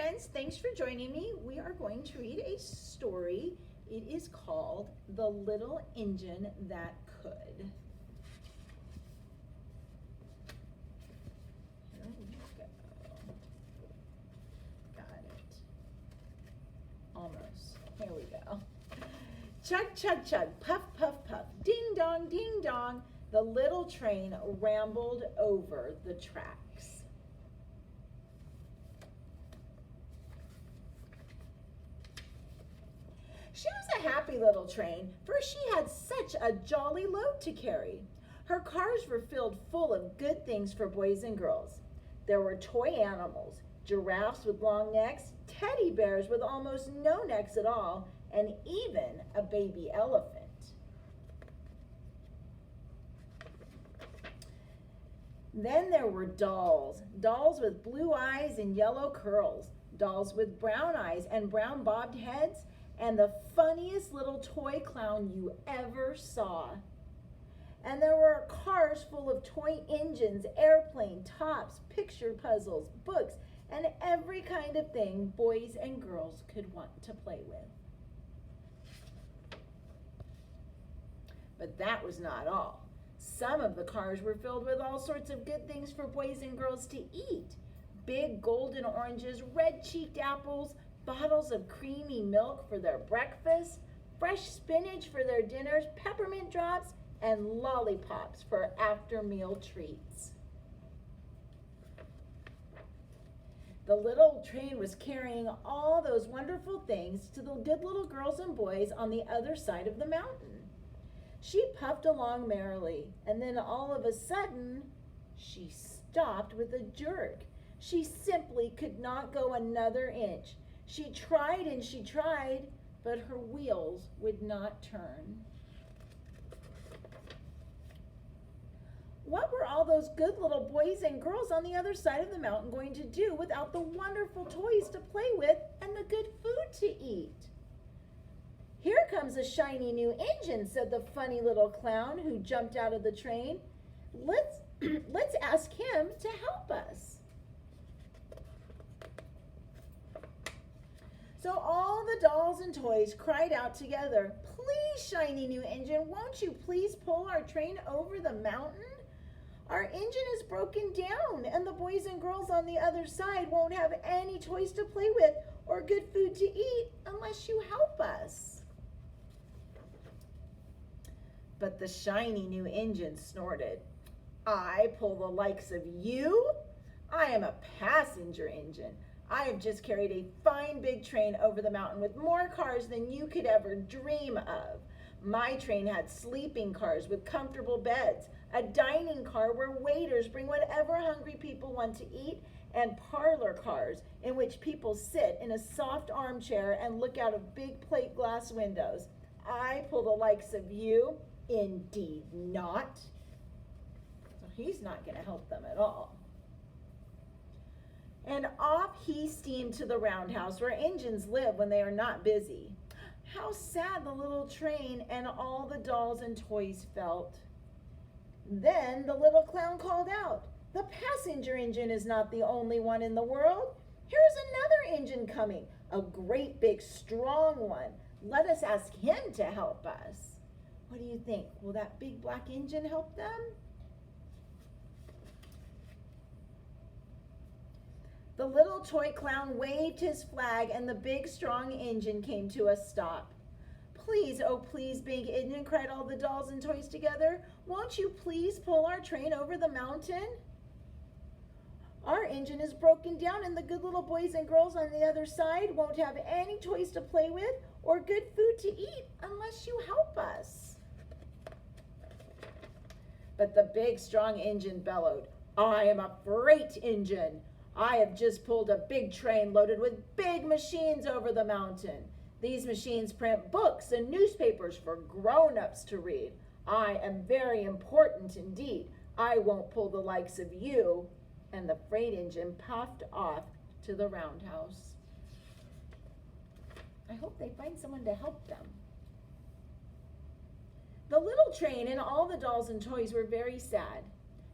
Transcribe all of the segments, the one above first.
friends, thanks for joining me. We are going to read a story. It is called The Little Engine That Could. Here we go. Got it. Almost. Here we go. Chug, chug, chug, puff, puff, puff, ding dong, the little train rambled over the tracks. She was a happy little train, for she had such a jolly load to carry. Her cars were filled full of good things for boys and girls. There were toy animals, giraffes with long necks, teddy bears with almost no necks at all, and even a baby elephant. Then there were dolls with blue eyes and yellow curls, dolls with brown eyes and brown bobbed heads, and the funniest little toy clown you ever saw. And there were cars full of toy engines, airplane tops, picture puzzles, books, and every kind of thing boys and girls could want to play with. But that was not all. Some of the cars were filled with all sorts of good things for boys and girls to eat. Big golden oranges, red-cheeked apples, bottles of creamy milk for their breakfast, fresh spinach for their dinners, peppermint drops, and lollipops for after-meal treats. The little train was carrying all those wonderful things to the good little girls and boys on the other side of the mountain. She puffed along merrily, and then all of a sudden, she stopped with a jerk. She simply could not go another inch. She tried and she tried, but her wheels would not turn. What were all those good little boys and girls on the other side of the mountain going to do without the wonderful toys to play with and the good food to eat? Here comes a shiny new engine, said the funny little clown who jumped out of the train. Let's ask him to help us. So all the dolls and toys cried out together, "Please, shiny new engine, won't you please pull our train over the mountain? Our engine is broken down, and the boys and girls on the other side won't have any toys to play with or good food to eat unless you help us." But the shiny new engine snorted, "I pull the likes of you? I am a passenger engine. I have just carried a fine big train over the mountain with more cars than you could ever dream of. My train had sleeping cars with comfortable beds, a dining car where waiters bring whatever hungry people want to eat, and parlor cars in which people sit in a soft armchair and look out of big plate glass windows. I pull the likes of you? Indeed not." So he's not going to help them at all. And off he steamed to the roundhouse where engines live when they are not busy. How sad the little train and all the dolls and toys felt. Then the little clown called out, "The passenger engine is not the only one in the world. Here's another engine coming, a great big strong one. Let us ask him to help us." What do you think? Will that big black engine help them? The little toy clown waved his flag and the big strong engine came to a stop. "Please, oh please, big engine," cried all the dolls and toys together. "Won't you please pull our train over the mountain? Our engine is broken down and the good little boys and girls on the other side won't have any toys to play with or good food to eat unless you help us." But the big strong engine bellowed, "I am a freight engine. I have just pulled a big train loaded with big machines over the mountain. These machines print books and newspapers for grown-ups to read. I am very important indeed. I won't pull the likes of you." And the freight engine puffed off to the roundhouse. I hope they find someone to help them. The little train and all the dolls and toys were very sad.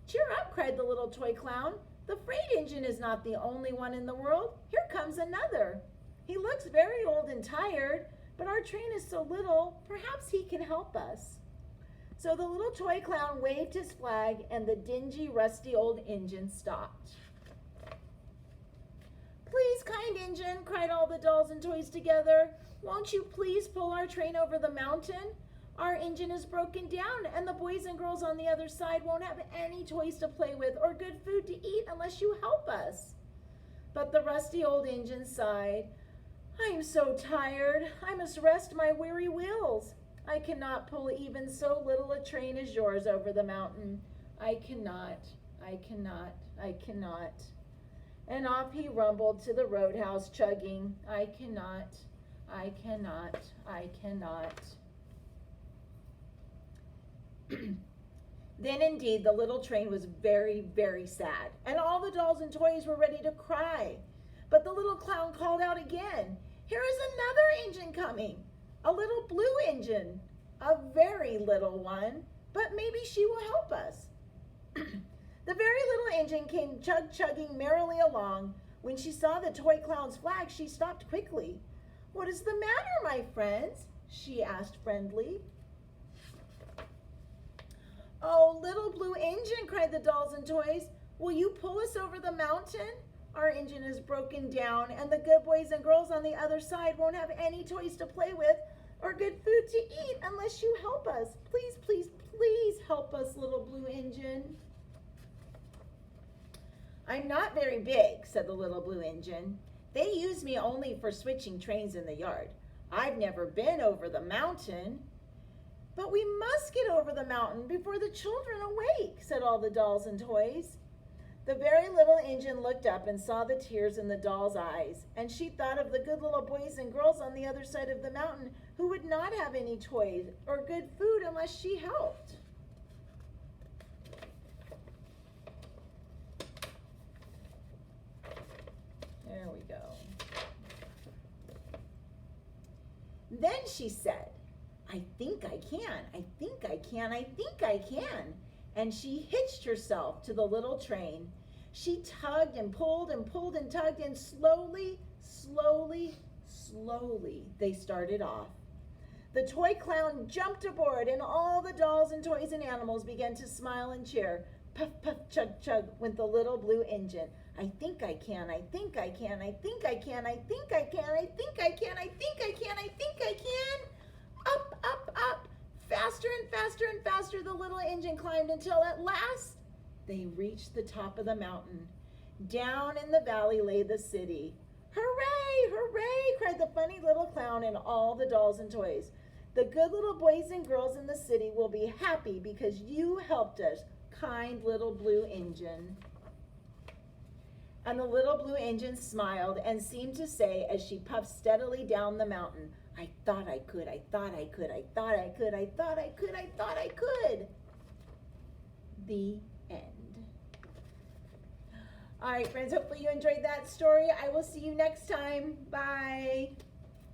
"Cheer up," cried the little toy clown. The freight engine is not the only one in the world. Here comes another. He looks very old and tired, but our train is so little, perhaps he can help us." So the little toy clown waved his flag, and the dingy, rusty old engine stopped. "Please, kind engine," cried all the dolls and toys together, "won't you please pull our train over the mountain? Our engine is broken down, and the boys and girls on the other side won't have any toys to play with or good food to eat unless you help us." But the rusty old engine sighed. "I am so tired. I must rest my weary wheels. I cannot pull even so little a train as yours over the mountain. I cannot, I cannot, I cannot." And off he rumbled to the roadhouse, chugging, "I cannot, I cannot, I cannot." Then indeed the little train was very, very sad, and all the dolls and toys were ready to cry. But the little clown called out again, "Here is another engine coming, a little blue engine, a very little one, but maybe she will help us." The very little engine came chugging merrily along. When she saw the toy clown's flag, she stopped quickly. "What is the matter, my friends?" she asked friendly. "Oh, little blue engine," cried the dolls and toys, "will you pull us over the mountain? Our engine is broken down, and the good boys and girls on the other side won't have any toys to play with or good food to eat unless you help us. Please, please, please help us, little blue engine." "I'm not very big," said the little blue engine. "They use me only for switching trains in the yard. I've never been over the mountain." "But we must get over the mountain before the children awake," said all the dolls and toys. The very little engine looked up and saw the tears in the doll's eyes, and she thought of the good little boys and girls on the other side of the mountain who would not have any toys or good food unless she helped. There we go. Then she said, "I think I can, I think I can, I think I can." And she hitched herself to the little train. She tugged and pulled and pulled and tugged, and slowly, slowly, slowly they started off. The toy clown jumped aboard, and all the dolls and toys and animals began to smile and cheer. Puff, puff, chug, chug went the little blue engine. "I think I can, I think I can, I think I can, I think I can, I think I can, I think I can, I think I can." Up, up, up. Faster and faster and faster the little engine climbed until at last they reached the top of the mountain. Down in the valley lay the city. "Hooray, hooray," cried the funny little clown and all the dolls and toys. "The good little boys and girls in the city will be happy because you helped us, kind little blue engine." And the little blue engine smiled and seemed to say as she puffed steadily down the mountain, "I thought I could, I thought I could, I thought I could, I thought I could, I thought I could." The end. All right, friends, hopefully you enjoyed that story. I will see you next time. Bye.